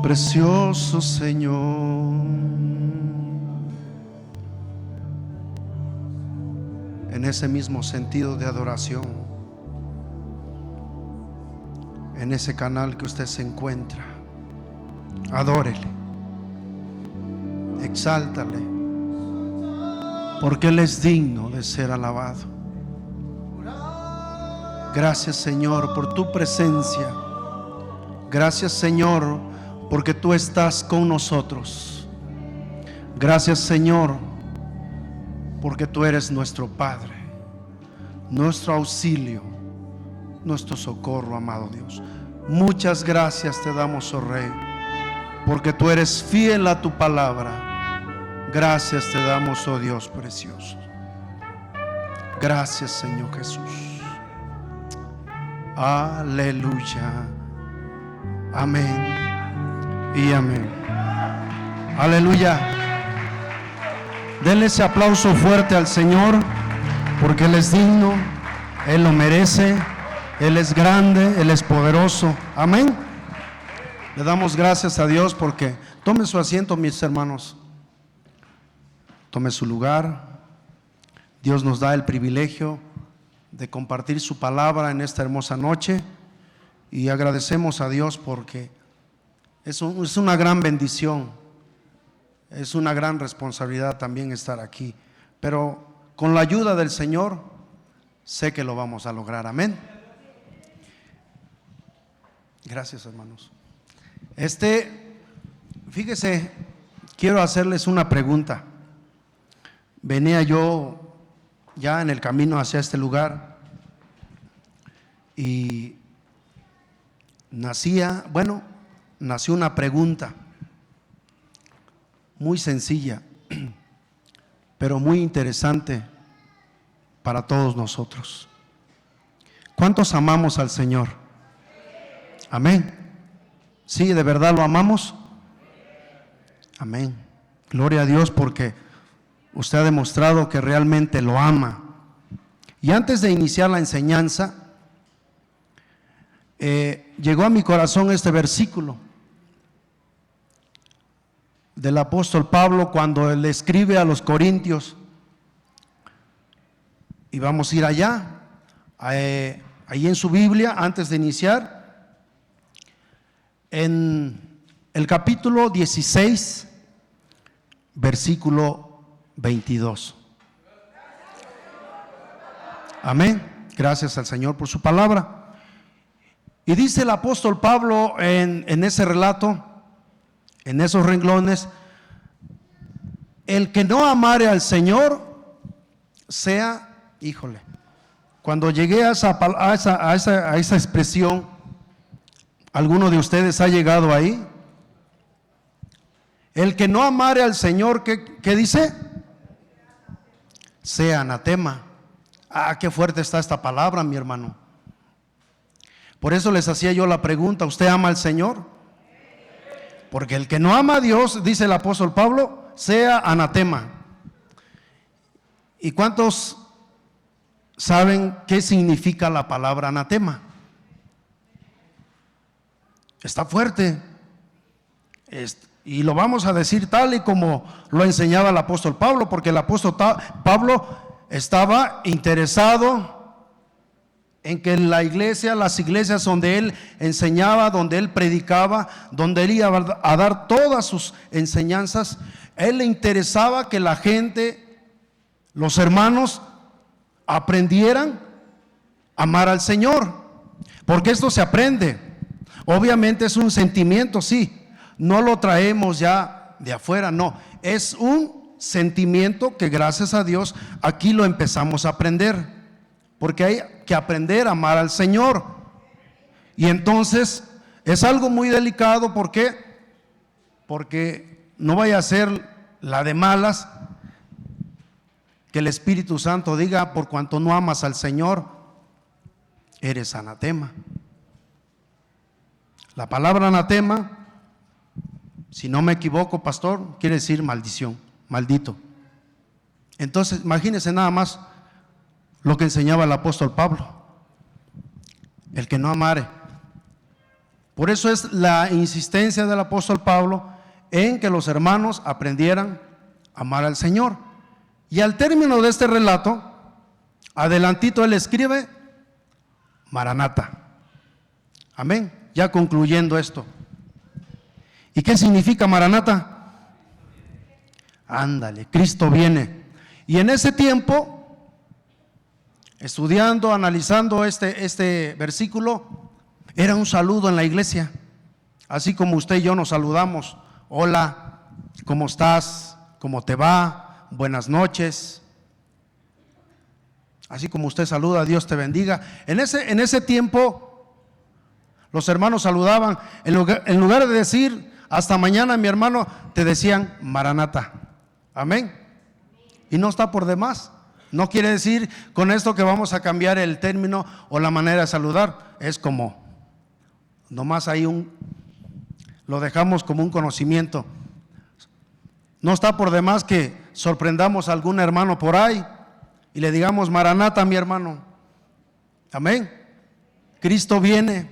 precioso Señor. En ese mismo sentido de adoración, en ese canal que usted se encuentra, adórele, exáltale, porque Él es digno de ser alabado. Gracias, Señor, por tu presencia. Gracias, Señor, porque tú estás con nosotros. Gracias, Señor, porque tú eres nuestro Padre, nuestro auxilio, nuestro socorro, amado Dios. Muchas gracias te damos, oh Rey, porque tú eres fiel a tu palabra. Gracias te damos, oh Dios precioso. Gracias, Señor Jesús. Aleluya. Amén y amén. Aleluya. Denle ese aplauso fuerte al Señor, porque Él es digno, Él lo merece, Él es grande, Él es poderoso. Amén. Le damos gracias a Dios porque tome su asiento, mis hermanos. Tome su lugar. Dios nos da el privilegio de compartir su palabra en esta hermosa noche y agradecemos a Dios porque es una gran bendición, es una gran responsabilidad también estar aquí, pero con la ayuda del Señor sé que lo vamos a lograr. Amén. Gracias, hermanos. Fíjese, quiero hacerles una pregunta. Venía yo ya en el camino hacia este lugar y nació una pregunta muy sencilla, pero muy interesante para todos nosotros. ¿Cuántos amamos al Señor? Amén. ¿Sí, de verdad lo amamos? Amén. Gloria a Dios porque usted ha demostrado que realmente lo ama. Y antes de iniciar la enseñanza, llegó a mi corazón este versículo del apóstol Pablo cuando él escribe a los Corintios. Y vamos a ir allá, ahí en su Biblia, antes de iniciar, en el capítulo 16, versículo 22. Amén. Gracias al Señor por su palabra. Y dice el apóstol Pablo en ese relato, en esos renglones: el que no amare al Señor sea, híjole, cuando llegué a esa expresión, ¿alguno de ustedes ha llegado ahí? El que no amare al Señor, ¿qué dice? Sea anatema. Ah, qué fuerte está esta palabra, mi hermano. Por eso les hacía yo la pregunta: ¿usted ama al Señor? Porque el que no ama a Dios, dice el apóstol Pablo, sea anatema. ¿Y cuántos saben qué significa la palabra anatema? Está fuerte. Y lo vamos a decir tal y como lo enseñaba el apóstol Pablo, porque el apóstol Pablo estaba interesado en que las iglesias donde él enseñaba, donde él predicaba, donde él iba a dar todas sus enseñanzas, él le interesaba que la gente, los hermanos, aprendieran a amar al Señor, porque esto se aprende. Obviamente es un sentimiento, sí, no lo traemos ya de afuera, no, es un sentimiento que gracias a Dios aquí lo empezamos a aprender, porque hay que aprender a amar al Señor. Y entonces es algo muy delicado. ¿Por qué? Porque no vaya a ser la de malas que el Espíritu Santo diga: por cuanto no amas al Señor, eres anatema. La palabra anatema, si no me equivoco, pastor, quiere decir maldición, maldito. Entonces imagínense nada más lo que enseñaba el apóstol Pablo: el que no amare. Por eso es la insistencia del apóstol Pablo en que los hermanos aprendieran a amar al Señor. Y al término de este relato, adelantito él escribe, Maranata. Amén. Ya concluyendo esto. ¿Y qué significa Maranata? Ándale, Cristo viene. Y en ese tiempo, estudiando, analizando este versículo, era un saludo en la iglesia. Así como usted y yo nos saludamos. Hola, ¿cómo estás? ¿Cómo te va? Buenas noches. Así como usted saluda, Dios te bendiga. En ese tiempo, los hermanos saludaban. En lugar de decir, hasta mañana, mi hermano, te decían, Maranata. Amén. Y no está por demás. No quiere decir con esto que vamos a cambiar el término o la manera de saludar. Es como, nomás ahí lo dejamos como un conocimiento. No está por demás que sorprendamos a algún hermano por ahí y le digamos, Maranata, mi hermano. Amén. Cristo viene,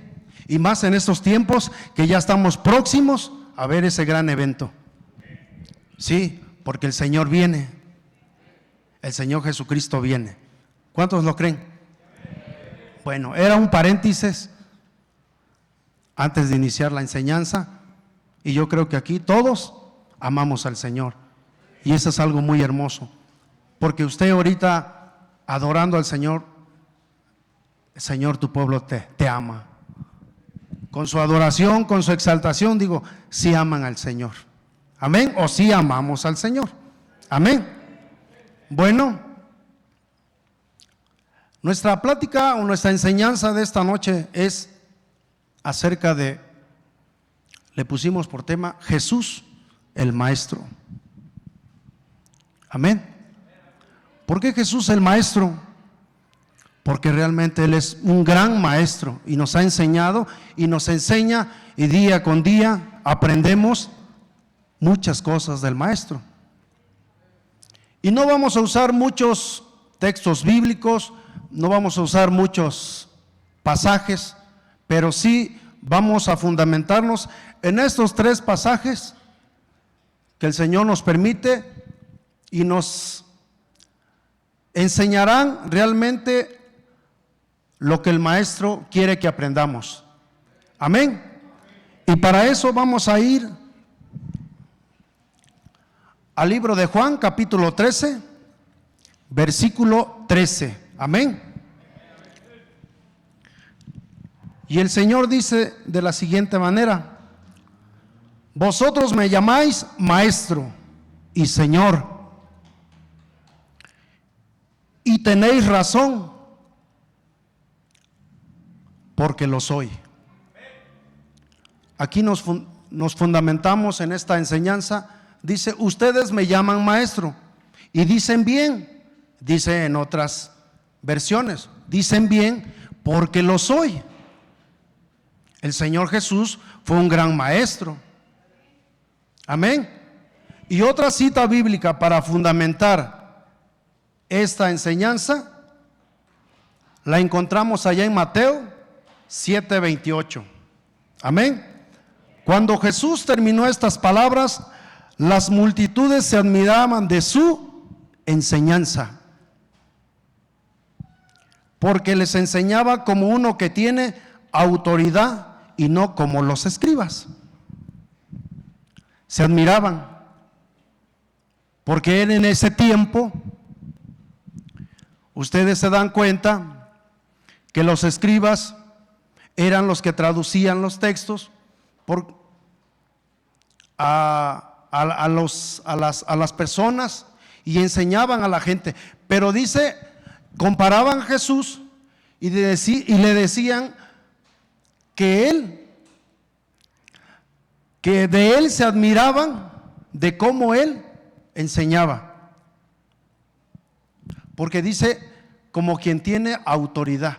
y más en estos tiempos que ya estamos próximos a ver ese gran evento. Sí, porque el Señor viene. El Señor Jesucristo viene. ¿Cuántos lo creen? Bueno, era un paréntesis antes de iniciar la enseñanza, y yo creo que aquí todos amamos al Señor, y eso es algo muy hermoso, porque usted ahorita adorando al Señor, el Señor, tu pueblo te ama. Con su adoración, con su exaltación, digo, sí aman al Señor. Amén, o sí amamos al Señor. Amén. Bueno, nuestra plática o nuestra enseñanza de esta noche es acerca de, le pusimos por tema, Jesús el Maestro. Amén. ¿Por qué Jesús el Maestro? Porque realmente Él es un gran maestro y nos ha enseñado y nos enseña, y día con día aprendemos muchas cosas del Maestro. Y no vamos a usar muchos textos bíblicos, no vamos a usar muchos pasajes, pero sí vamos a fundamentarnos en estos 3 pasajes que el Señor nos permite y nos enseñarán realmente lo que el Maestro quiere que aprendamos. Amén. Y para eso vamos a ir al libro de Juan, capítulo 13, versículo 13. Amén. Y el Señor dice de la siguiente manera: vosotros me llamáis Maestro y Señor, y tenéis razón, porque lo soy. Aquí nos fundamentamos en esta enseñanza. Dice, ustedes me llaman Maestro, y dicen bien, dice en otras versiones, dicen bien porque lo soy. El Señor Jesús fue un gran maestro. Amén. Y otra cita bíblica para fundamentar esta enseñanza la encontramos allá en Mateo 7:28. Amén. Cuando Jesús terminó estas palabras, las multitudes se admiraban de su enseñanza, porque les enseñaba como uno que tiene autoridad y no como los escribas. Se admiraban, porque en ese tiempo, ustedes se dan cuenta que los escribas eran los que traducían los textos a las personas y enseñaban a la gente. Pero dice, comparaban a Jesús y le decían que de él se admiraban de cómo él enseñaba. Porque dice, como quien tiene autoridad.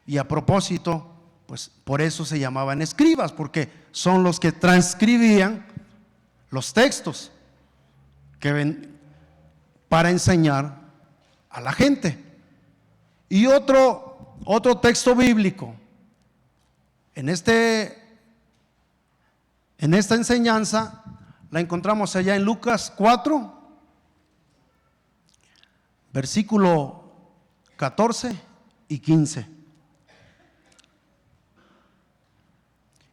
Y a propósito, pues por eso se llamaban escribas, porque son los que transcribían los textos para enseñar a la gente. Y otro texto bíblico En esta enseñanza la encontramos allá en Lucas 4, versículo 14 y 15.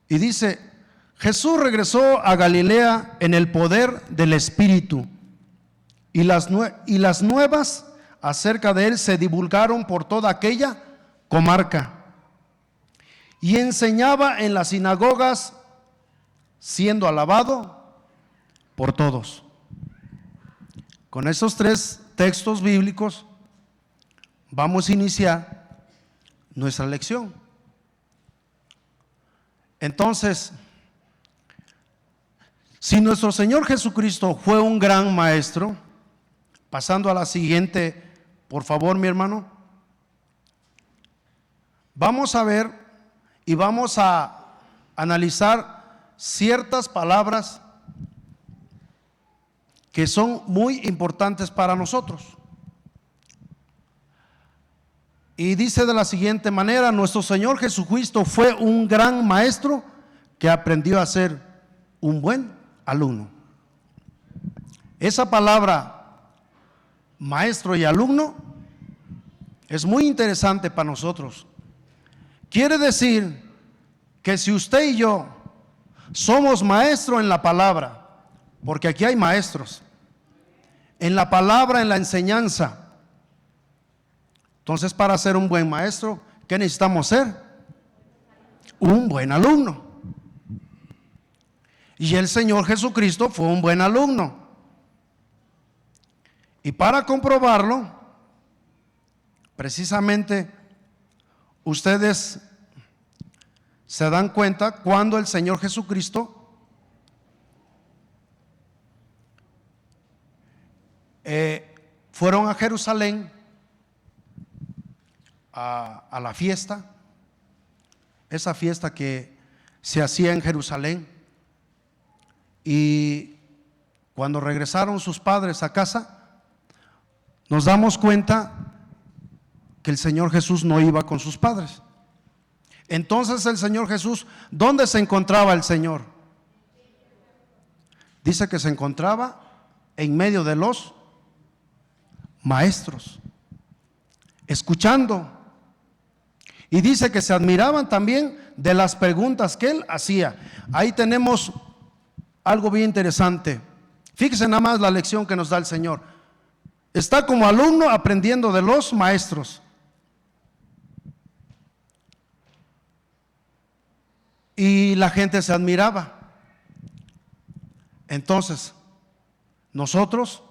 Y dice: Jesús regresó a Galilea en el poder del Espíritu, y las nuevas acerca de él se divulgaron por toda aquella comarca. Y enseñaba en las sinagogas, siendo alabado por todos. Con estos 3 textos bíblicos vamos a iniciar nuestra lección. Entonces, si nuestro Señor Jesucristo fue un gran maestro, pasando a la siguiente, por favor, mi hermano, vamos a ver y vamos a analizar ciertas palabras que son muy importantes para nosotros. Y dice de la siguiente manera: nuestro Señor Jesucristo fue un gran maestro que aprendió a ser un buen alumno. Esa palabra maestro y alumno es muy interesante para nosotros. Quiere decir que si usted y yo somos maestros en la palabra, porque aquí hay maestros en la palabra, en la enseñanza, entonces para ser un buen maestro, ¿qué necesitamos ser? Un buen alumno. Y el Señor Jesucristo fue un buen alumno. Y para comprobarlo, precisamente ustedes se dan cuenta cuando el Señor Jesucristo fueron a Jerusalén a la fiesta, esa fiesta que se hacía en Jerusalén. Y cuando regresaron sus padres a casa, nos damos cuenta que el Señor Jesús no iba con sus padres. Entonces el Señor Jesús, ¿dónde se encontraba el Señor? Dice que se encontraba en medio de los maestros, escuchando. Y dice que se admiraban también de las preguntas que él hacía. Ahí tenemos algo bien interesante. Fíjese nada más la lección que nos da el Señor. Está como alumno aprendiendo de los maestros. Y la gente se admiraba. Entonces, nosotros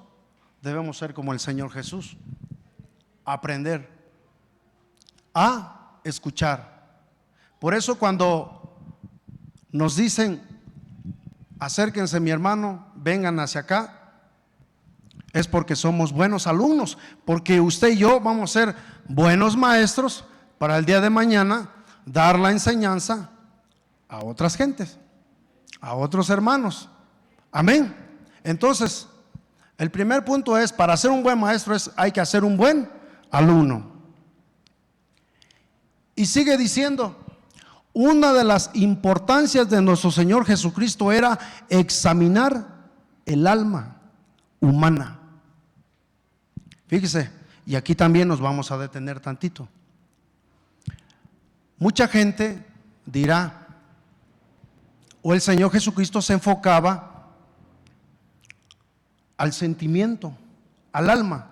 debemos ser como el Señor Jesús, aprender a escuchar. Por eso cuando nos dicen: acérquense, mi hermano, vengan hacia acá, es porque somos buenos alumnos, porque usted y yo vamos a ser buenos maestros para el día de mañana dar la enseñanza a otras gentes, a otros hermanos. Amén. Entonces, el primer punto es: para ser un buen maestro hay que ser un buen alumno. Y sigue diciendo: una de las importancias de nuestro Señor Jesucristo era examinar el alma humana. Fíjese, y aquí también nos vamos a detener tantito. Mucha gente dirá, o el Señor Jesucristo se enfocaba al sentimiento, al alma,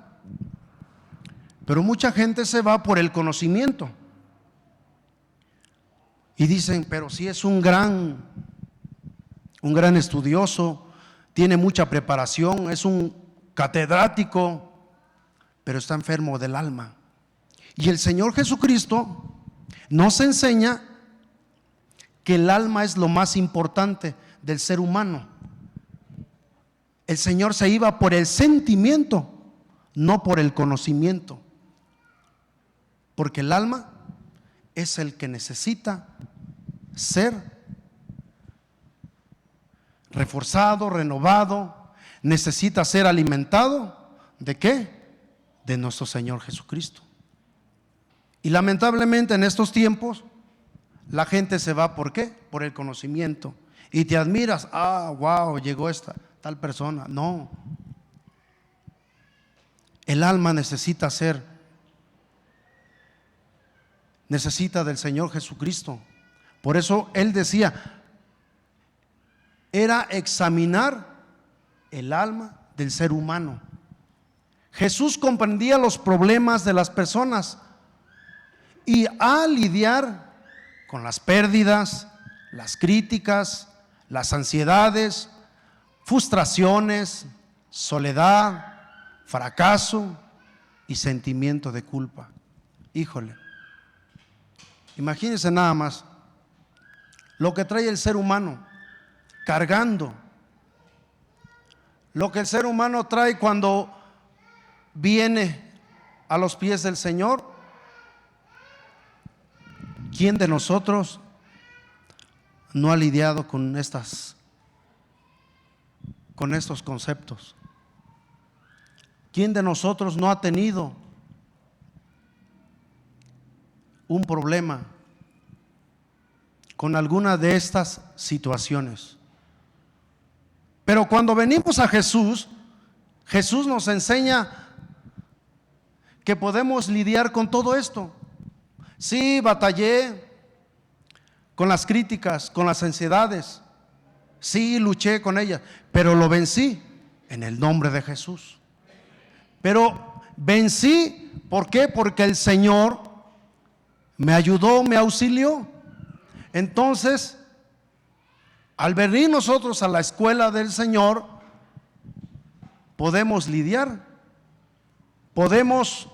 pero mucha gente se va por el conocimiento y dicen: pero si es un gran estudioso, tiene mucha preparación, es un catedrático, pero está enfermo del alma. Y el Señor Jesucristo nos enseña que el alma es lo más importante del ser humano. El Señor se iba por el sentimiento, no por el conocimiento, porque el alma es el que necesita ser reforzado, renovado, necesita ser alimentado. ¿De qué? De nuestro Señor Jesucristo. Y lamentablemente en estos tiempos La gente se va, ¿por qué? Por el conocimiento. Y te admiras, wow, llegó esta tal persona. No. El alma necesita del Señor Jesucristo. Por eso Él decía, era examinar el alma del ser humano. Jesús comprendía los problemas de las personas y al lidiar con las pérdidas, las críticas, las ansiedades, frustraciones, soledad, fracaso y sentimiento de culpa. Híjole, imagínense nada más lo que trae el ser humano cargando, lo que el ser humano trae cuando viene a los pies del Señor. ¿Quién de nosotros no ha lidiado con estos conceptos? ¿Quién de nosotros no ha tenido un problema con alguna de estas situaciones? Pero cuando venimos a Jesús, Jesús nos enseña que podemos lidiar con todo esto. Sí, batallé con las críticas, con las ansiedades. Sí, luché con ellas, pero lo vencí en el nombre de Jesús. Pero vencí, ¿por qué? Porque el Señor me ayudó, me auxilió. Entonces, al venir nosotros a la escuela del Señor, podemos lidiar, podemos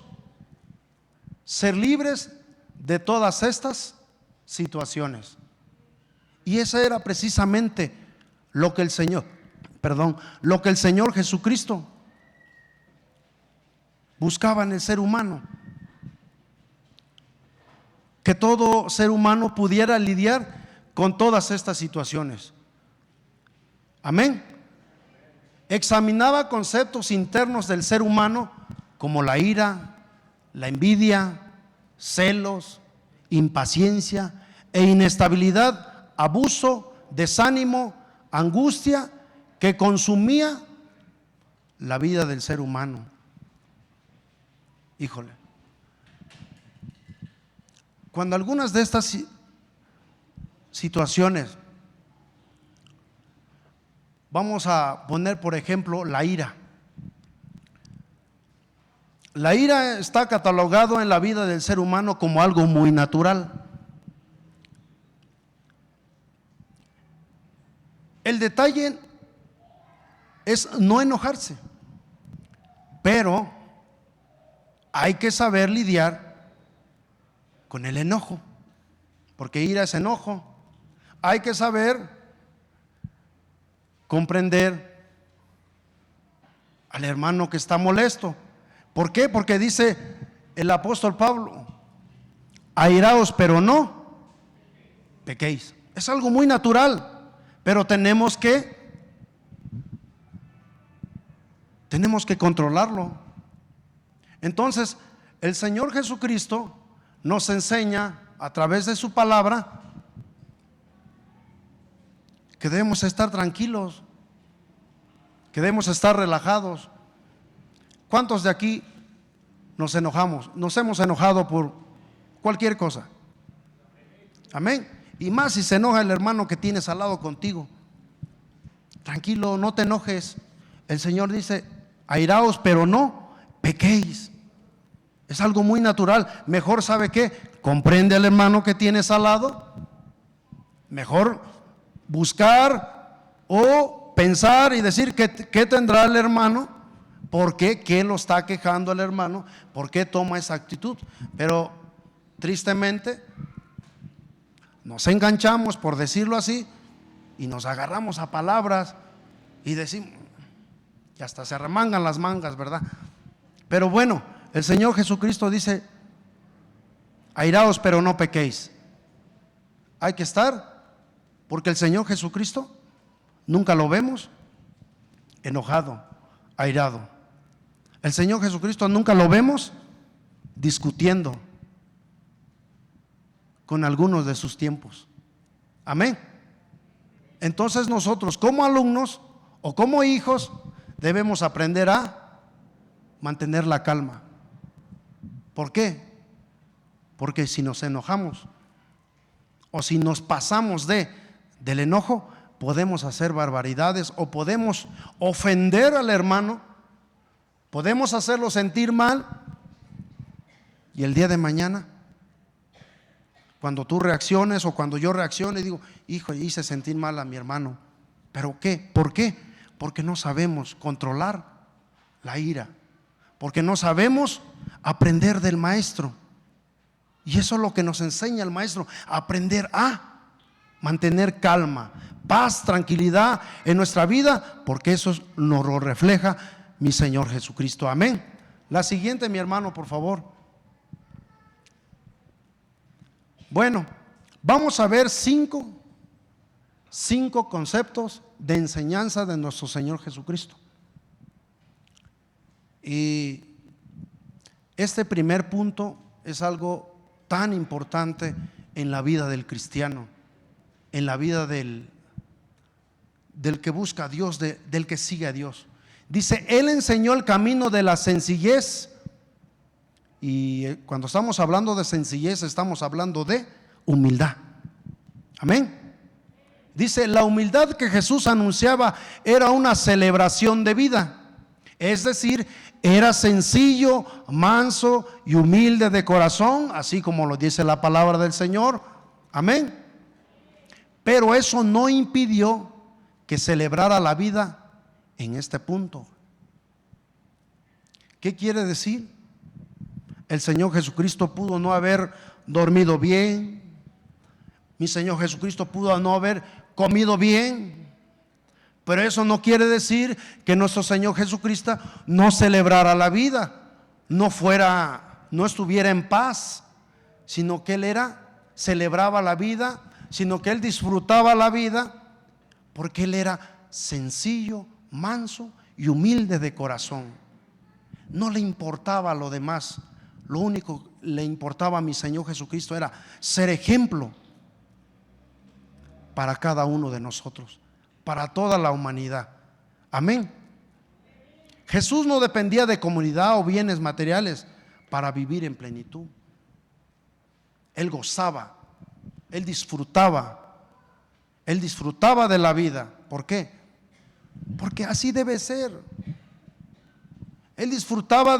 ser libres de todas estas situaciones. Y ese era precisamente lo que el Señor Jesucristo buscaba en el ser humano, que todo ser humano pudiera lidiar con todas estas situaciones. Amén. Examinaba conceptos internos del ser humano como la ira, la envidia, celos, impaciencia e inestabilidad, abuso, desánimo, angustia que consumía la vida del ser humano. Híjole, cuando algunas de estas situaciones, vamos a poner por ejemplo la ira. La ira está catalogado en la vida del ser humano como algo muy natural. El detalle es no enojarse, pero hay que saber lidiar con el enojo, porque ira es enojo. Hay que saber comprender al hermano que está molesto. ¿Por qué? Porque dice el apóstol Pablo, airaos pero no pequéis. Es algo muy natural, pero tenemos que controlarlo. Entonces, el Señor Jesucristo nos enseña a través de su palabra que debemos estar tranquilos, que debemos estar relajados. ¿Cuántos de aquí nos enojamos? Nos hemos enojado por cualquier cosa. Amén. Y más si se enoja el hermano que tienes al lado contigo. Tranquilo, no te enojes. El Señor dice, airaos, pero no pequéis. Es algo muy natural. Mejor, ¿sabe qué? Comprende al hermano que tienes al lado. Mejor buscar o pensar y decir qué tendrá el hermano, por qué lo está quejando el hermano, por qué toma esa actitud. Pero tristemente nos enganchamos, por decirlo así, y nos agarramos a palabras y decimos, y hasta se arremangan las mangas, ¿verdad? Pero bueno, el Señor Jesucristo dice, airaos pero no pequéis. Hay que estar, porque el Señor Jesucristo nunca lo vemos enojado, airado. El Señor Jesucristo nunca lo vemos discutiendo con algunos de sus tiempos. Amén. Entonces nosotros como alumnos o como hijos debemos aprender a mantener la calma. ¿Por qué? Porque si nos enojamos o si nos pasamos del enojo, podemos hacer barbaridades o podemos ofender al hermano, podemos hacerlo sentir mal, y el día de mañana, cuando tú reacciones o cuando yo reaccione, digo, hijo, hice sentir mal a mi hermano. ¿Pero qué? ¿Por qué? Porque no sabemos controlar la ira, porque no sabemos aprender del maestro. Y eso es lo que nos enseña el maestro, aprender a mantener calma, paz, tranquilidad en nuestra vida, porque eso nos lo refleja mi Señor Jesucristo. Amén. La siguiente, mi hermano, por favor. Bueno, vamos a ver cinco conceptos de enseñanza de nuestro Señor Jesucristo. Y este primer punto es algo tan importante en la vida del cristiano, en la vida del que busca a Dios, del que sigue a Dios. Dice, Él enseñó el camino de la sencillez. Y cuando estamos hablando de sencillez, estamos hablando de humildad. Amén. Dice, la humildad que Jesús anunciaba era una celebración de vida. Es decir, era sencillo, manso y humilde de corazón, así como lo dice la palabra del Señor. Amén. Pero eso no impidió que celebrara la vida en este punto. ¿Qué quiere decir? El Señor Jesucristo pudo no haber dormido bien. Mi Señor Jesucristo pudo no haber comido bien. Pero eso no quiere decir que nuestro Señor Jesucristo no celebrara la vida, no estuviera en paz, sino que Él celebraba la vida, sino que Él disfrutaba la vida, porque Él era sencillo, manso y humilde de corazón. No le importaba lo demás. Lo único que le importaba a mi Señor Jesucristo era ser ejemplo para cada uno de nosotros, para toda la humanidad. Amén. Jesús no dependía de comunidad o bienes materiales para vivir en plenitud. Él gozaba, Él disfrutaba de la vida. ¿Por qué? Porque así debe ser. Él disfrutaba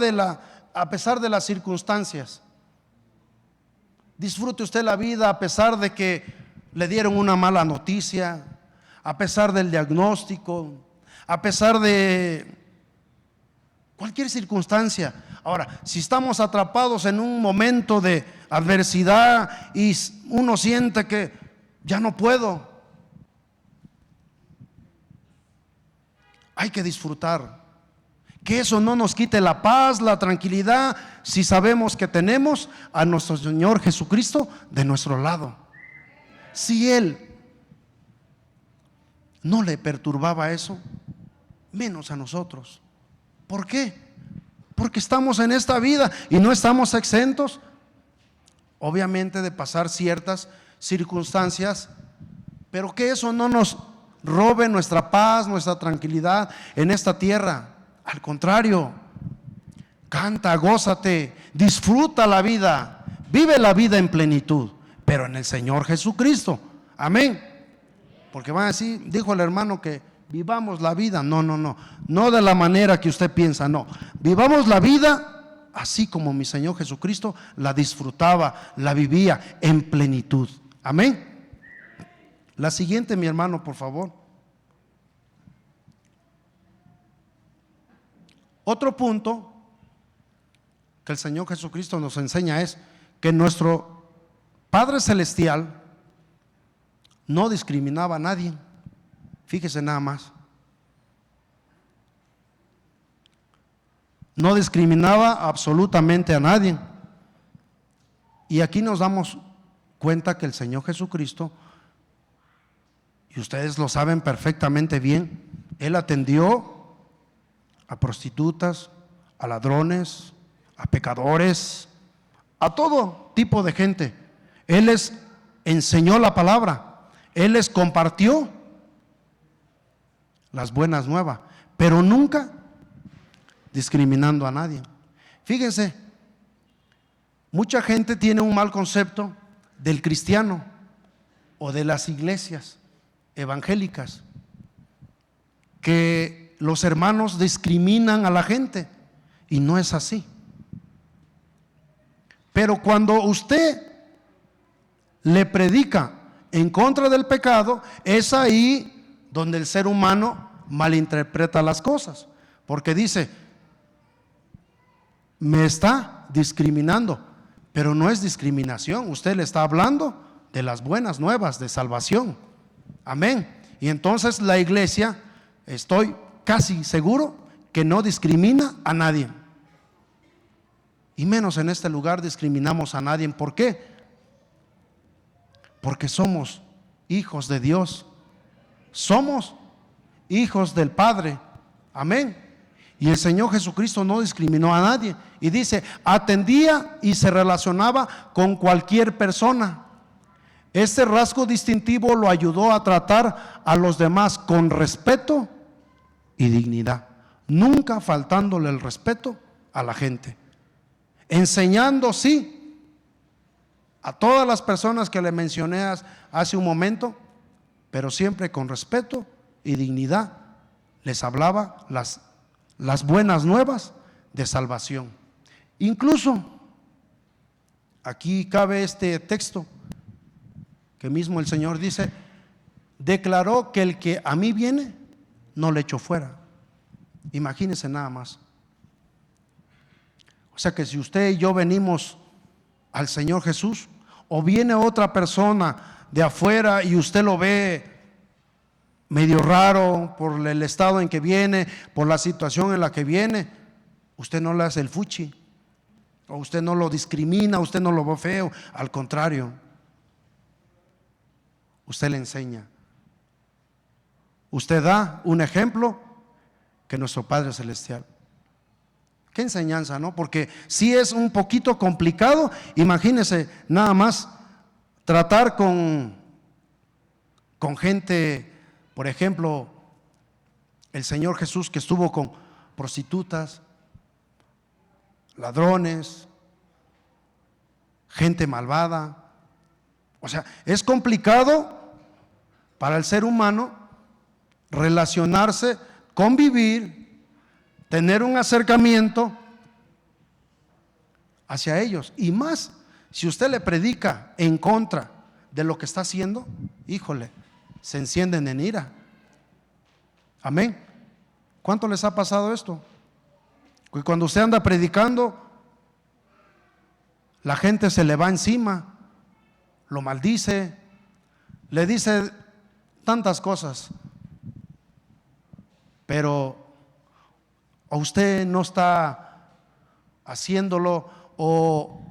a pesar de las circunstancias. Disfrute usted la vida a pesar de que le dieron una mala noticia, a pesar del diagnóstico, a pesar de cualquier circunstancia. Ahora, si estamos atrapados en un momento de adversidad y uno siente que ya no puedo, hay que disfrutar. Que eso no nos quite la paz, la tranquilidad, si sabemos que tenemos a nuestro Señor Jesucristo de nuestro lado. Si Él no le perturbaba eso, menos a nosotros. ¿Por qué? Porque estamos en esta vida y no estamos exentos, obviamente, de pasar ciertas circunstancias, pero que eso no nos robe nuestra paz, nuestra tranquilidad en esta tierra. Al contrario, canta, gózate, disfruta la vida, vive la vida en plenitud, pero en el Señor Jesucristo. Amén. Porque van a decir, dijo el hermano, que vivamos la vida. No de la manera que usted piensa, no. Vivamos la vida así como mi Señor Jesucristo la disfrutaba, la vivía en plenitud. Amén. La siguiente, mi hermano, por favor. Otro punto que el Señor Jesucristo nos enseña es que nuestro Padre Celestial no discriminaba a nadie. Fíjese nada más. No discriminaba absolutamente a nadie. Y aquí nos damos cuenta que el Señor Jesucristo, y ustedes lo saben perfectamente bien, Él atendió a prostitutas, a ladrones, a pecadores, a todo tipo de gente. Él les enseñó la palabra, Él les compartió las buenas nuevas, pero nunca discriminando a nadie. Fíjense, mucha gente tiene un mal concepto del cristiano o de las iglesias evangélicas, que los hermanos discriminan a la gente, y no es así. Pero cuando usted le predica en contra del pecado, es ahí donde el ser humano malinterpreta las cosas, porque dice: me está discriminando, pero no es discriminación, usted le está hablando de las buenas nuevas de salvación. Amén. Y entonces la iglesia, estoy casi seguro que no discrimina a nadie, y menos en este lugar discriminamos a nadie. ¿Por qué? Porque somos hijos de Dios, somos hijos del Padre. Amén. Y el Señor Jesucristo no discriminó a nadie, y dice: atendía y se relacionaba con cualquier persona. Este rasgo distintivo lo ayudó a tratar a los demás con respeto y dignidad, nunca faltándole el respeto a la gente, enseñando, sí, a todas las personas que le mencioné hace un momento, pero siempre con respeto y dignidad les hablaba las buenas nuevas de salvación. Incluso aquí cabe este texto que mismo el Señor dice: declaró que el que a mí viene no le echo fuera. Imagínense nada más. O sea que si usted y yo venimos al Señor Jesús, o viene otra persona de afuera y usted lo ve medio raro por el estado en que viene, por la situación en la que viene, usted no le hace el fuchi, o usted no lo discrimina, usted no lo ve feo. Al contrario, usted le enseña, usted da un ejemplo que nuestro Padre Celestial. Qué enseñanza, ¿no? Porque si es un poquito complicado, imagínese nada más tratar con gente, por ejemplo, el Señor Jesús, que estuvo con prostitutas, ladrones, gente malvada. O sea, es complicado para el ser humano relacionarse, convivir, tener un acercamiento hacia ellos, y más si usted le predica en contra de lo que está haciendo. Híjole, se encienden en ira. Amén. ¿Cuánto les ha pasado esto? Que cuando usted anda predicando, la gente se le va encima, lo maldice, le dice tantas cosas, pero o usted no está haciéndolo o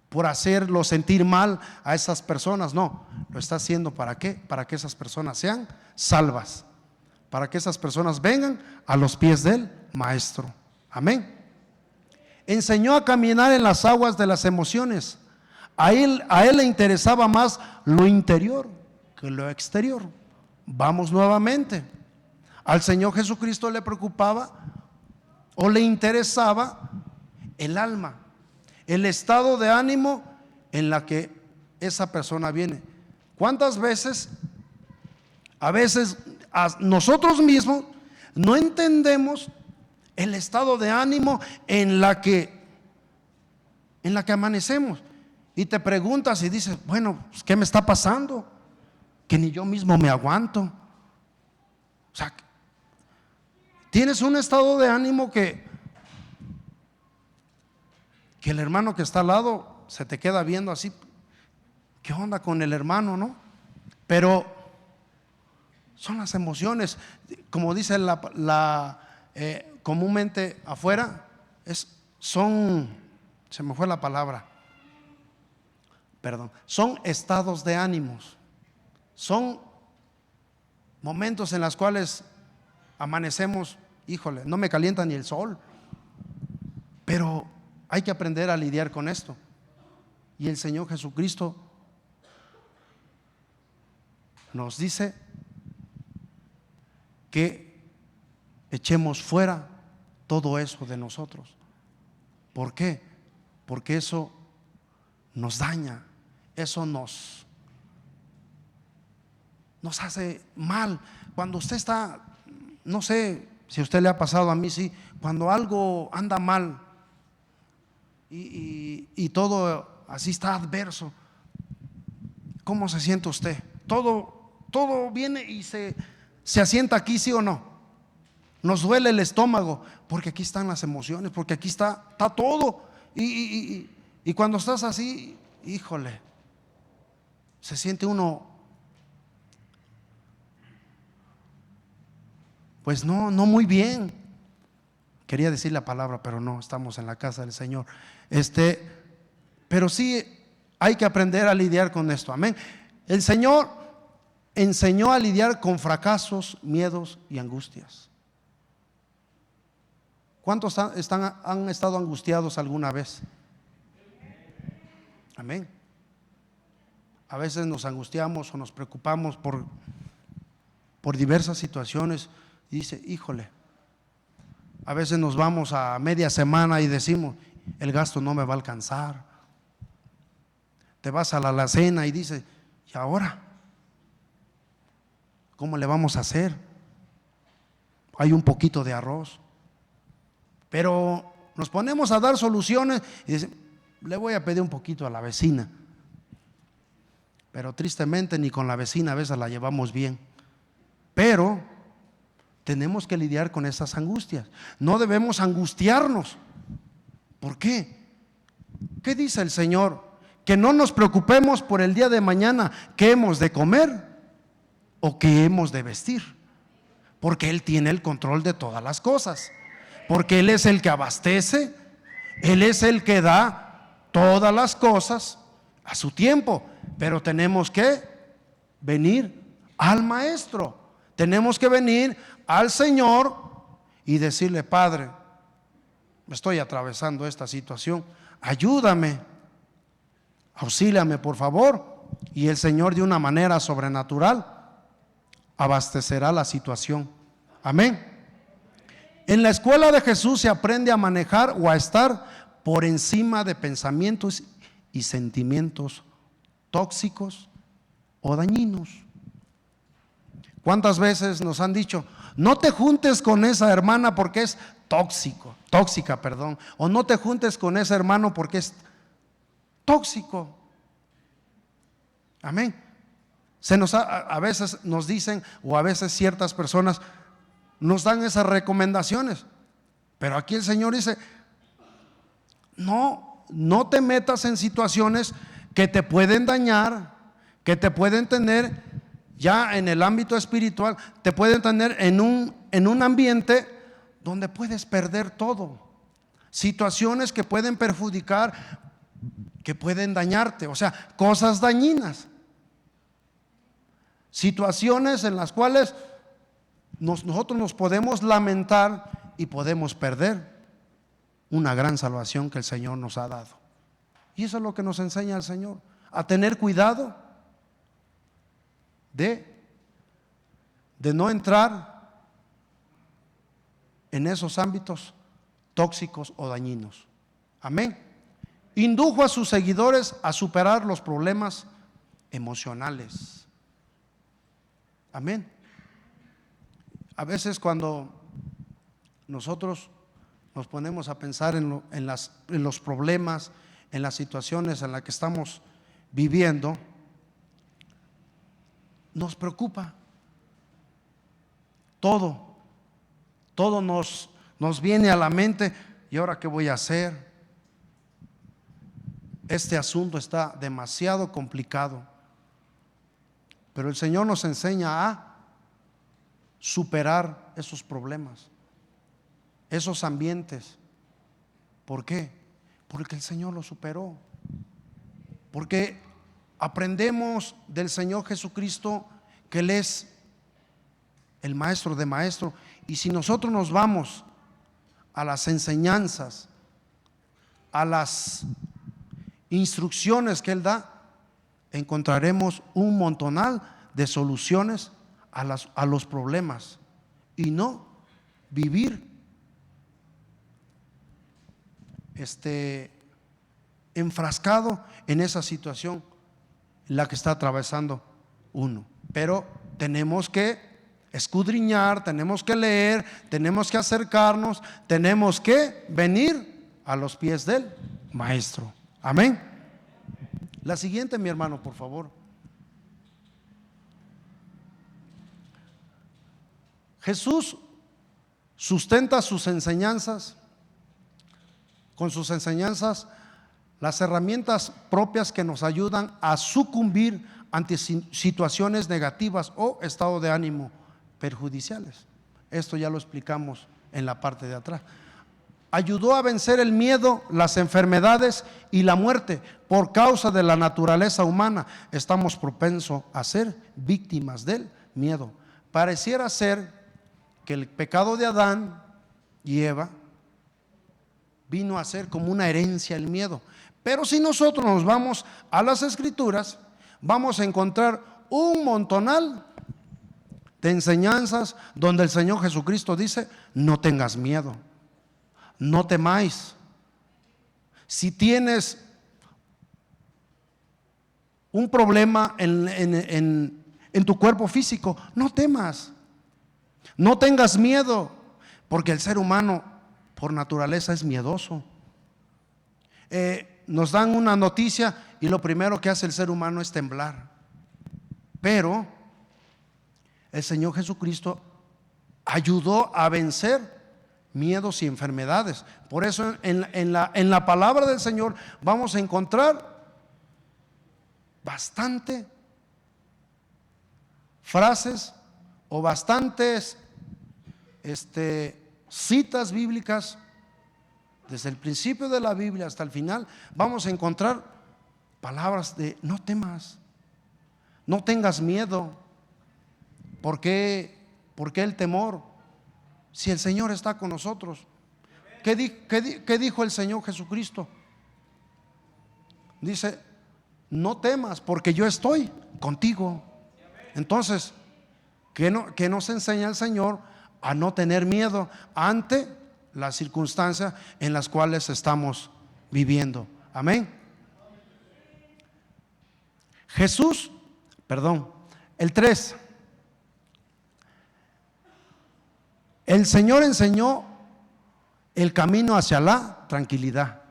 por hacerlo sentir mal a esas personas, no, lo está haciendo ¿para qué? Para que esas personas sean salvas, para que esas personas vengan a los pies del Maestro. Amén. Enseñó a caminar en las aguas de las emociones. A él le interesaba más lo interior que lo exterior. Vamos nuevamente, al Señor Jesucristo le preocupaba o le interesaba el alma, el estado de ánimo en la que esa persona viene. ¿Cuántas veces, a veces nosotros mismos no entendemos el estado de ánimo en la que amanecemos? Y te preguntas y dices: bueno, ¿qué me está pasando? Que ni yo mismo me aguanto. O sea, tienes un estado de ánimo que el hermano que está al lado se te queda viendo así: ¿qué onda con el hermano, no? Pero son las emociones, como dice comúnmente afuera, se me fue la palabra, perdón, son estados de ánimos, son momentos en los cuales amanecemos, híjole, no me calienta ni el sol, pero hay que aprender a lidiar con esto. Y el Señor Jesucristo nos dice que echemos fuera todo eso de nosotros. ¿Por qué? Porque eso nos daña, eso nos hace mal. Cuando usted está, no sé si a usted le ha pasado, a mí sí, cuando algo anda mal y todo así está adverso, ¿cómo se siente usted? Todo viene y se asienta aquí, ¿sí o no? Nos duele el estómago, porque aquí están las emociones, porque aquí está todo. Y cuando estás así, híjole, se siente uno, pues no muy bien. Quería decir la palabra, pero no, estamos en la casa del Señor. Pero sí hay que aprender a lidiar con esto. Amén. El Señor enseñó a lidiar con miedos y angustias. ¿Cuántos han estado angustiados alguna vez? Amén. A veces nos angustiamos o nos preocupamos por diversas situaciones. Y dice, híjole, a veces nos vamos a media semana y decimos, el gasto no me va a alcanzar. Te vas a la alacena y dices, ¿y ahora? ¿Cómo le vamos a hacer? Hay un poquito de arroz. Pero nos ponemos a dar soluciones y dicen, le voy a pedir un poquito a la vecina. Pero tristemente ni con la vecina a veces la llevamos bien. Pero tenemos que lidiar con esas angustias. No debemos angustiarnos. ¿Por qué? ¿Qué dice el Señor? Que no nos preocupemos por el día de mañana, qué hemos de comer o qué hemos de vestir, porque Él tiene el control de todas las cosas, porque Él es el que abastece, Él es el que da todas las cosas a su tiempo. Pero tenemos que venir al Maestro, tenemos que venir al Señor y decirle, Padre, estoy atravesando esta situación, ayúdame, auxíliame por favor. Y el Señor de una manera sobrenatural abastecerá la situación. Amén. En la escuela de Jesús se aprende a manejar o a estar por encima de pensamientos y sentimientos tóxicos o dañinos. ¿Cuántas veces nos han dicho, no te juntes con esa hermana porque es tóxica, o no te juntes con ese hermano porque es tóxico? Amén. A veces nos dicen, o a veces ciertas personas nos dan esas recomendaciones, pero aquí el Señor dice, no te metas en situaciones que te pueden dañar, que te pueden tener ya en el ámbito espiritual, te pueden tener en un ambiente donde puedes perder todo. Situaciones que pueden perjudicar, que pueden dañarte, o sea, cosas dañinas. Situaciones en las cuales nosotros nos podemos lamentar y podemos perder una gran salvación que el Señor nos ha dado. Y eso es lo que nos enseña el Señor, a tener cuidado de no entrar en esos ámbitos tóxicos o dañinos. Amén. Indujo a sus seguidores a superar los problemas emocionales. Amén. A veces cuando nosotros nos ponemos a pensar en los problemas, en las situaciones en las que estamos viviendo, nos preocupa. Todo nos viene a la mente. ¿Y ahora qué voy a hacer? Este asunto está demasiado complicado. Pero el Señor nos enseña a superar esos problemas, esos ambientes. ¿Por qué? Porque el Señor lo superó. Porque aprendemos del Señor Jesucristo que Él es el maestro de maestros. Y si nosotros nos vamos a las enseñanzas, a las instrucciones que Él da, encontraremos un montonal de soluciones a los problemas y no vivir enfrascado en esa situación en la que está atravesando uno. Pero tenemos que escudriñar, tenemos que leer, tenemos que acercarnos, tenemos que venir a los pies del Maestro. Amén. La siguiente, mi hermano, por favor. Jesús sustenta sus enseñanzas, con sus enseñanzas, las herramientas propias que nos ayudan a sucumbir ante situaciones negativas o estado de ánimo perjudiciales. Esto ya lo explicamos en la parte de atrás. Ayudó a vencer el miedo, las enfermedades y la muerte. Por causa de la naturaleza humana, estamos propensos a ser víctimas del miedo. Pareciera ser que el pecado de Adán y Eva vino a ser como una herencia el miedo. Pero si nosotros nos vamos a las Escrituras, vamos a encontrar un montonal de enseñanzas donde el Señor Jesucristo dice: no tengas miedo, no temáis. Si tienes un problema en tu cuerpo físico, no temas, no tengas miedo, porque el ser humano por naturaleza es miedoso. Nos dan una noticia y lo primero que hace el ser humano es temblar. Pero el Señor Jesucristo ayudó a vencer miedos y enfermedades. Por eso en la palabra del Señor vamos a encontrar bastante frases o bastantes citas bíblicas. Desde el principio de la Biblia hasta el final vamos a encontrar palabras de no temas, no tengas miedo. ¿Por qué el temor? Si el Señor está con nosotros. ¿Qué dijo el Señor Jesucristo? Dice: no temas, porque yo estoy contigo. Entonces, ¿qué nos enseña el Señor? A no tener miedo ante las circunstancias en las cuales estamos viviendo. Amén. El 3. El Señor enseñó el camino hacia la tranquilidad.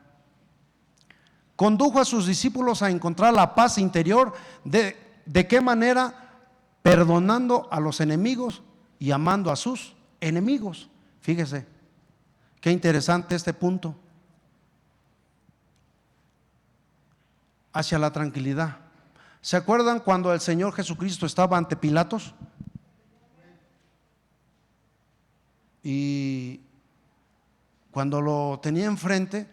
Condujo a sus discípulos a encontrar la paz interior. ¿De qué manera? Perdonando a los enemigos y amando a sus enemigos. Fíjese, qué interesante este punto. Hacia la tranquilidad. ¿Se acuerdan cuando el Señor Jesucristo estaba ante Pilatos? Y cuando lo tenía enfrente,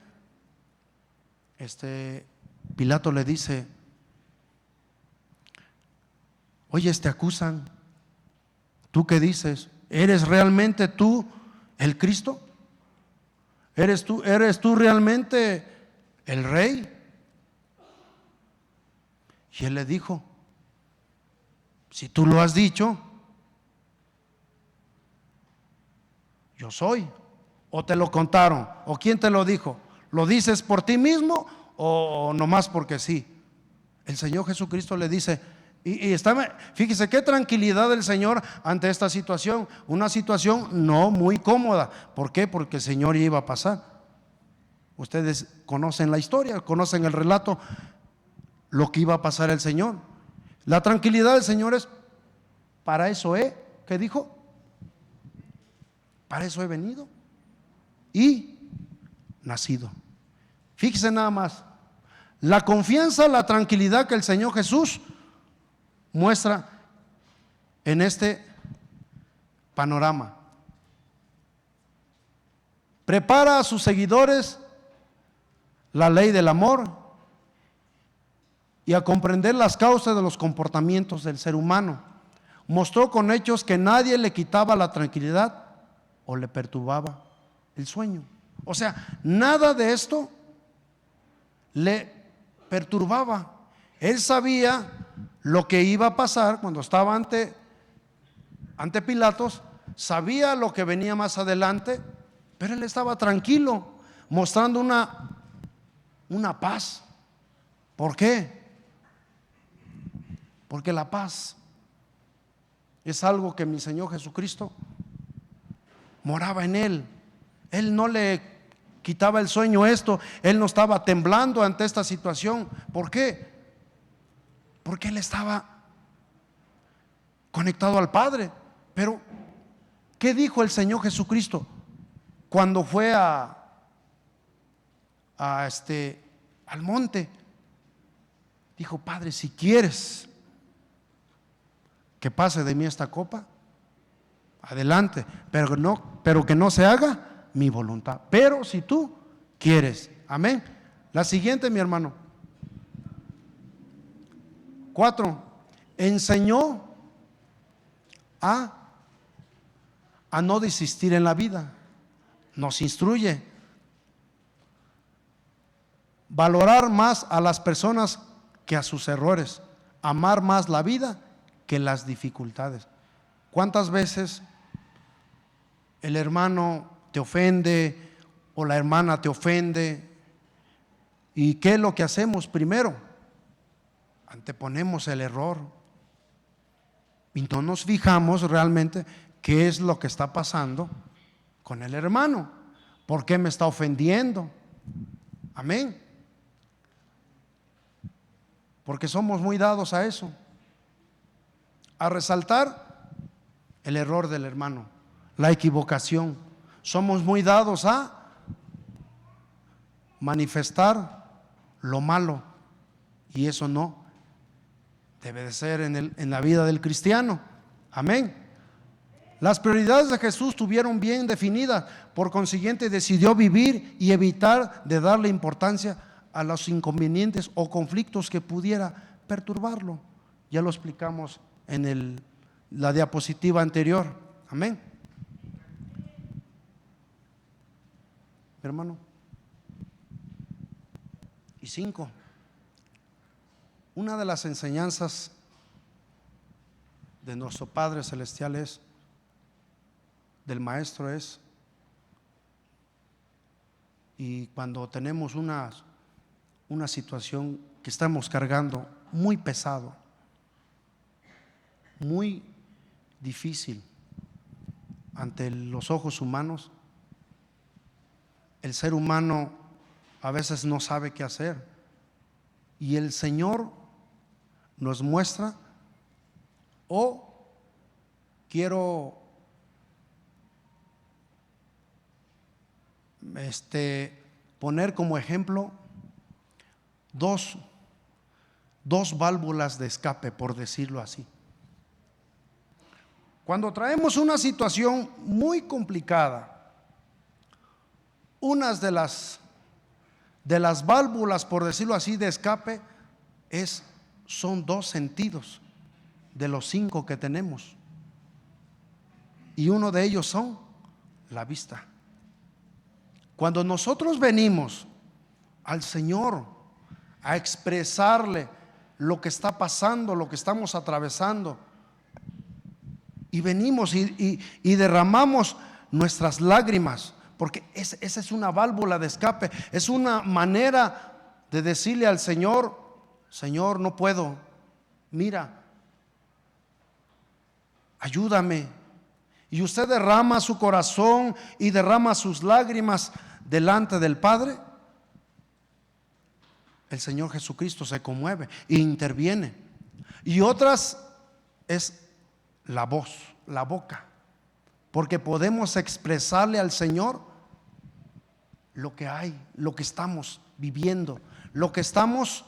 Pilato le dice: oye, te acusan, ¿tú qué dices? ¿Eres realmente tú el Cristo? ¿Eres tú realmente el Rey? Y él le dijo: si tú lo has dicho, yo soy. ¿O te lo contaron? ¿O quién te lo dijo? ¿Lo dices por ti mismo o nomás porque sí? El Señor Jesucristo le dice, fíjese qué tranquilidad del Señor ante esta situación. Una situación no muy cómoda. ¿Por qué? Porque el Señor iba a pasar. Ustedes conocen la historia, conocen el relato, lo que iba a pasar el Señor. La tranquilidad del Señor es: para eso ¿qué dijo? Para eso he venido y nacido. Fíjese nada más, la confianza, la tranquilidad que el Señor Jesús muestra en este panorama. Prepara a sus seguidores la ley del amor y a comprender las causas de los comportamientos del ser humano. Mostró con hechos que nadie le quitaba la tranquilidad o le perturbaba el sueño. O sea, nada de esto le perturbaba. Él sabía lo que iba a pasar cuando estaba ante Pilatos, sabía lo que venía más adelante, pero él estaba tranquilo, mostrando una paz. ¿Por qué? Porque la paz es algo que mi Señor Jesucristo moraba en él. Él no le quitaba el sueño esto, él no estaba temblando ante esta situación. ¿Por qué? Porque él estaba conectado al Padre. Pero ¿qué dijo el Señor Jesucristo cuando fue al monte? Dijo: Padre, si quieres que pase de mí esta copa, adelante, pero que no se haga mi voluntad, pero si tú quieres. Amén. La siguiente, mi hermano. 4. Enseñó a no desistir en la vida. Nos instruye valorar más a las personas que a sus errores, amar más la vida que las dificultades. ¿Cuántas veces el hermano te ofende o la hermana te ofende? ¿Y qué es lo que hacemos primero? Anteponemos el error y no nos fijamos realmente qué es lo que está pasando con el hermano. ¿Por qué me está ofendiendo? Amén. Porque somos muy dados a eso, a resaltar el error del hermano, la equivocación. Somos muy dados a manifestar lo malo, y eso no debe de ser en la vida del cristiano. Amén. Las prioridades de Jesús tuvieron bien definidas, por consiguiente decidió vivir y evitar de darle importancia a los inconvenientes o conflictos que pudiera perturbarlo. Ya lo explicamos en la diapositiva anterior. Amén. Hermano. Y 5. Una de las enseñanzas de nuestro Padre Celestial del Maestro y cuando tenemos una situación que estamos cargando muy pesado, muy difícil ante los ojos humanos, el ser humano a veces no sabe qué hacer, y el Señor nos muestra, quiero poner como ejemplo dos válvulas de escape, por decirlo así. Cuando traemos una situación muy complicada, unas de las válvulas, por decirlo así, de escape son 2 sentidos de los 5 que tenemos, y uno de ellos son la vista. Cuando nosotros venimos al Señor a expresarle lo que está pasando, lo que estamos atravesando, y venimos y derramamos nuestras lágrimas, porque esa es una válvula de escape, es una manera de decirle al Señor: Señor, no puedo, mira, ayúdame. Y usted derrama su corazón y derrama sus lágrimas delante del Padre. El Señor Jesucristo se conmueve e interviene. Y otras es la voz, la boca, porque podemos expresarle al Señor lo que hay, lo que estamos viviendo, lo que estamos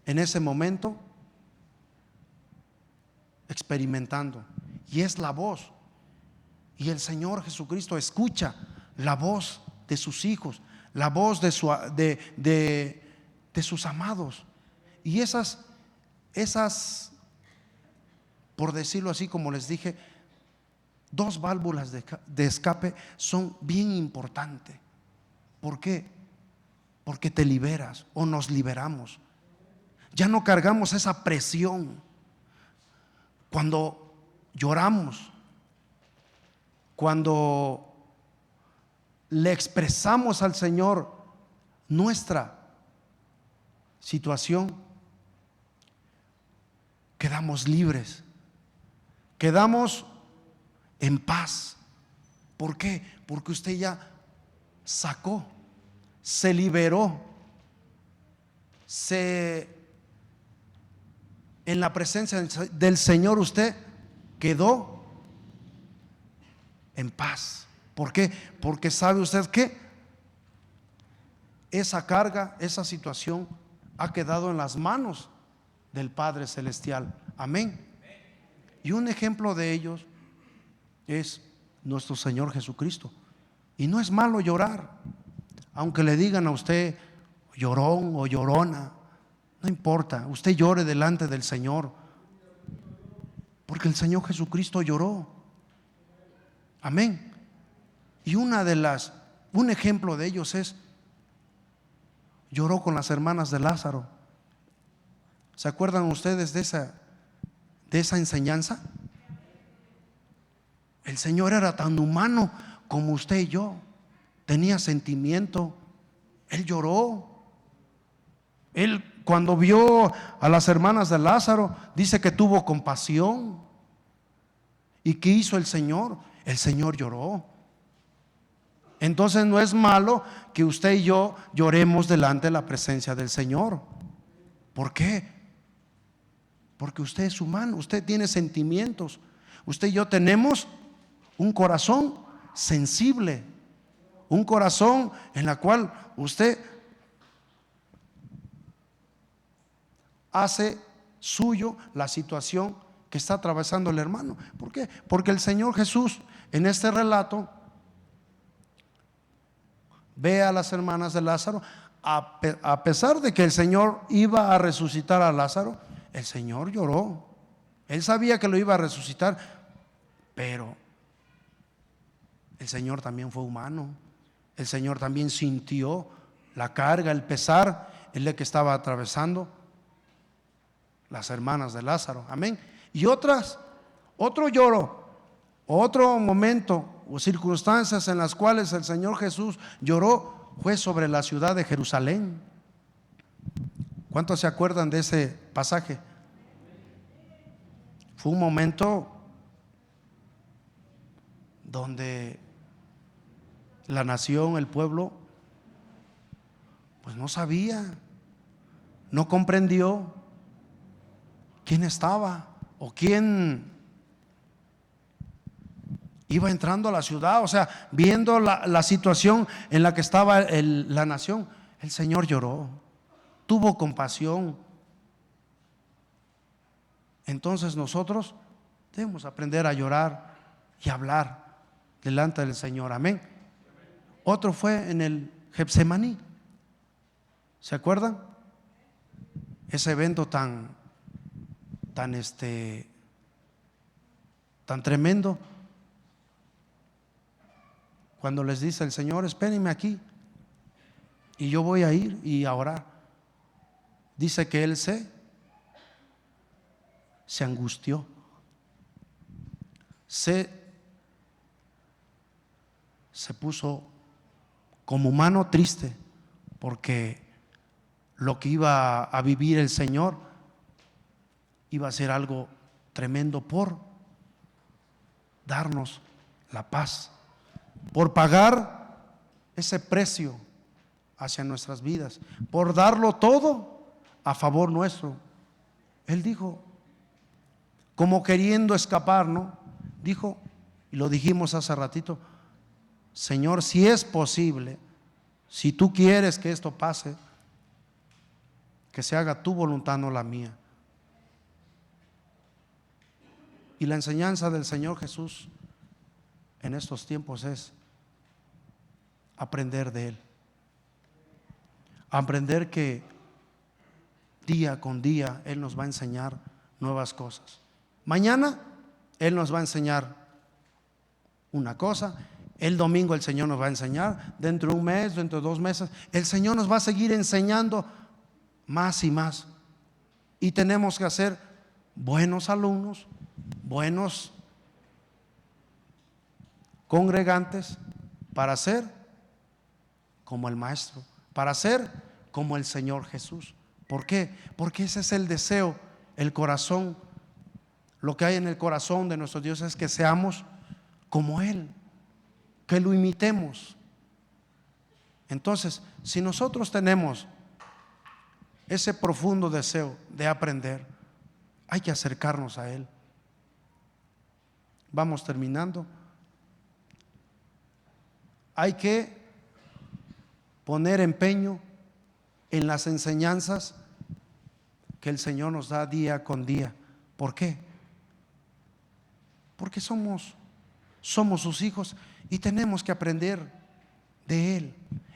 en ese momento experimentando, y es la voz. Y el Señor Jesucristo escucha la voz de sus hijos, la voz de sus amados. Y esas, por decirlo así, como les dije, 2 válvulas de escape son bien importantes. ¿Por qué? Porque te liberas, o nos liberamos Ya no cargamos esa presión. Cuando lloramos, cuando le expresamos al Señor nuestra situación, quedamos libres, quedamos en paz. ¿Por qué? Porque usted ya sacó, se liberó, en la presencia del Señor usted quedó en paz. ¿Por qué? Porque sabe usted que esa carga, esa situación ha quedado en las manos del Padre Celestial. Amén. Y un ejemplo de ellos es nuestro Señor Jesucristo. Y no es malo llorar, aunque le digan a usted llorón o llorona, no importa, usted llore delante del Señor, porque el Señor Jesucristo lloró. Amén. Y un ejemplo de ellos es, lloró con las hermanas de Lázaro. ¿Se acuerdan ustedes de esa enseñanza? El Señor era tan humano como usted y yo, tenía sentimiento. Él lloró. Él, cuando vio a las hermanas de Lázaro, dice que tuvo compasión. ¿Y qué hizo el Señor? El Señor lloró. Entonces no es malo que usted y yo lloremos delante de la presencia del Señor. ¿Por qué? Porque usted es humano, usted tiene sentimientos. Usted y yo tenemos un corazón sensible, un corazón en la cual usted hace suyo la situación que está atravesando el hermano. ¿Por qué? Porque el Señor Jesús en este relato ve a las hermanas de Lázaro. A pesar de que el Señor iba a resucitar a Lázaro, el Señor lloró. Él sabía que lo iba a resucitar, pero el Señor también fue humano. El Señor también sintió la carga, el pesar, el que estaba atravesando las hermanas de Lázaro. Amén. Y otro lloro, otro momento o circunstancias en las cuales el Señor Jesús lloró fue sobre la ciudad de Jerusalén. ¿Cuántos se acuerdan de ese pasaje? Fue un momento donde la nación, el pueblo, pues no sabía, no comprendió quién estaba o quién iba entrando a la ciudad. O sea, viendo la situación en la que estaba la nación, el Señor lloró, tuvo compasión. Entonces nosotros debemos aprender a llorar y hablar delante del Señor. Amén. Otro fue en el Getsemaní. ¿Se acuerdan? Ese evento tan tremendo, cuando les dice el Señor: espérenme aquí y yo voy a ir y a orar. Dice que él se angustió, se puso como humano triste, porque lo que iba a vivir el Señor iba a ser algo tremendo por darnos la paz, por pagar ese precio hacia nuestras vidas, por darlo todo a favor nuestro. Él dijo, como queriendo escapar, ¿no? Dijo, y lo dijimos hace ratito: Señor, si es posible, si tú quieres que esto pase, que se haga tu voluntad, no la mía. Y la enseñanza del Señor Jesús en estos tiempos es aprender de Él, aprender que día con día Él nos va a enseñar nuevas cosas. Mañana Él nos va a enseñar una cosa, el domingo el Señor nos va a enseñar, dentro de un mes, dentro de 2 meses, el Señor nos va a seguir enseñando más y más. Y tenemos que ser buenos alumnos, buenos congregantes, para ser como el Maestro, para ser como el Señor Jesús. ¿Por qué? Porque ese es el deseo, el corazón. Lo que hay en el corazón de nuestro Dios es que seamos como Él, que lo imitemos. Entonces, si nosotros tenemos ese profundo deseo de aprender, hay que acercarnos a Él. Vamos terminando. Hay que poner empeño en las enseñanzas que el Señor nos da día con día. ¿Por qué? Porque somos sus hijos y tenemos que aprender de Él.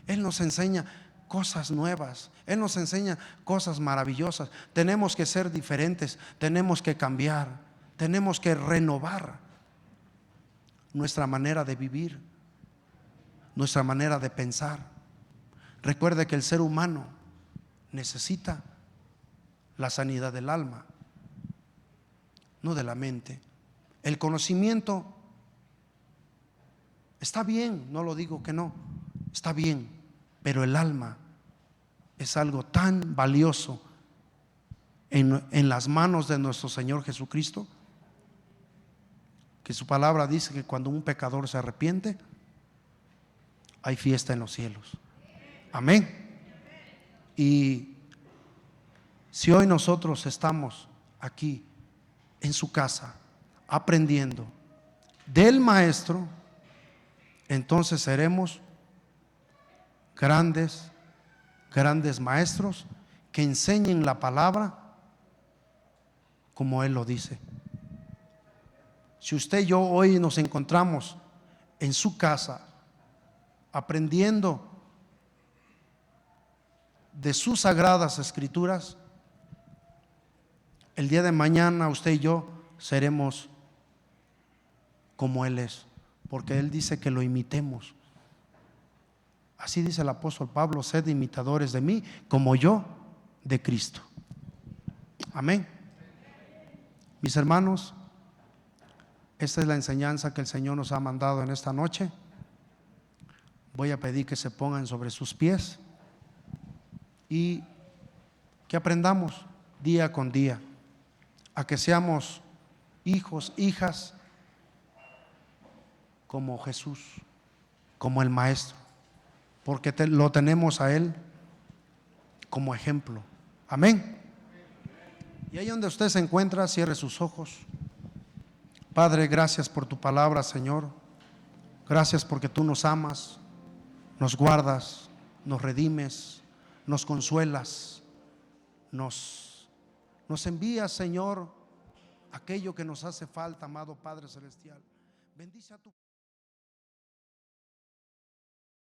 Él nos enseña cosas nuevas, Él nos enseña cosas maravillosas. Tenemos que ser diferentes, tenemos que cambiar, tenemos que renovar nuestra manera de vivir, nuestra manera de pensar. Recuerde que el ser humano necesita la sanidad del alma, no de la mente. El conocimiento está bien, no lo digo que no, está bien, pero el alma es algo tan valioso en las manos de nuestro Señor Jesucristo, que su palabra dice que cuando un pecador se arrepiente, hay fiesta en los cielos. Amén. Y si hoy nosotros estamos aquí en su casa aprendiendo del Maestro, entonces seremos grandes maestros que enseñen la palabra como Él lo dice. Si usted y yo hoy nos encontramos en su casa aprendiendo de sus sagradas escrituras, el día de mañana usted y yo seremos como Él es, porque Él dice que lo imitemos. Así dice el apóstol Pablo: sed imitadores de mí como yo de Cristo. Amén. Mis hermanos, esta es la enseñanza que el Señor nos ha mandado en esta noche. Voy a pedir que se pongan sobre sus pies y que aprendamos día con día a que seamos hijos, hijas como Jesús, como el Maestro, porque lo tenemos a Él como ejemplo. Amén. Y ahí donde usted se encuentra, cierre sus ojos. Padre, gracias por tu palabra, Señor. Gracias porque tú nos amas, nos guardas, nos redimes, nos consuelas, nos envías, Señor, aquello que nos hace falta, amado Padre Celestial. Bendice a tu